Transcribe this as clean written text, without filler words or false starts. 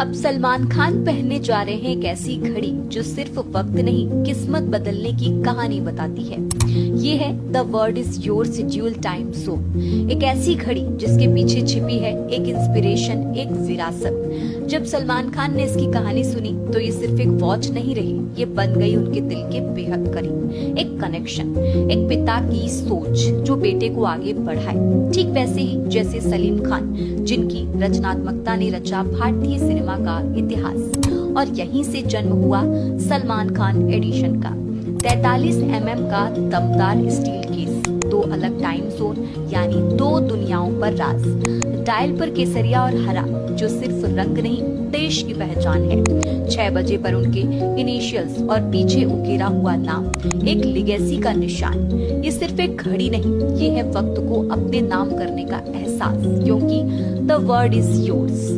अब सलमान खान पहनने जा रहे हैं एक ऐसी घड़ी जो सिर्फ वक्त नहीं, किस्मत बदलने की कहानी बताती है। ये है the world is your schedule time zone. एक ऐसी घड़ी जिसके पीछे छिपी है एक इंस्पिरेशन, एक विरासत। जब सलमान खान ने इसकी कहानी सुनी तो ये सिर्फ एक वॉच नहीं रही, ये बन गई उनके दिल के बेहद करीब एक कनेक्शन, एक पिता की सोच जो बेटे को आगे बढ़ाए। ठीक वैसे ही जैसे सलीम खान, जिनकी रचनात्मकता ने रचा भारतीय सिनेमा का इतिहास, और यहीं से जन्म हुआ सलमान खान एडिशन का 43 mm का दमदार स्टील केस, दो अलग टाइम जोन यानी दो दुनियाओं पर राज। डायल पर केसरिया और हरा जो सिर्फ रंग नहीं, देश की पहचान है। 6 बजे पर उनके इनिशियल्स और पीछे उकेरा हुआ नाम, एक लिगेसी का निशान। ये सिर्फ एक घड़ी नहीं, ये है वक्त को अपने नाम करने का एहसास, क्योंकि द वर्ल्ड इज योर्स।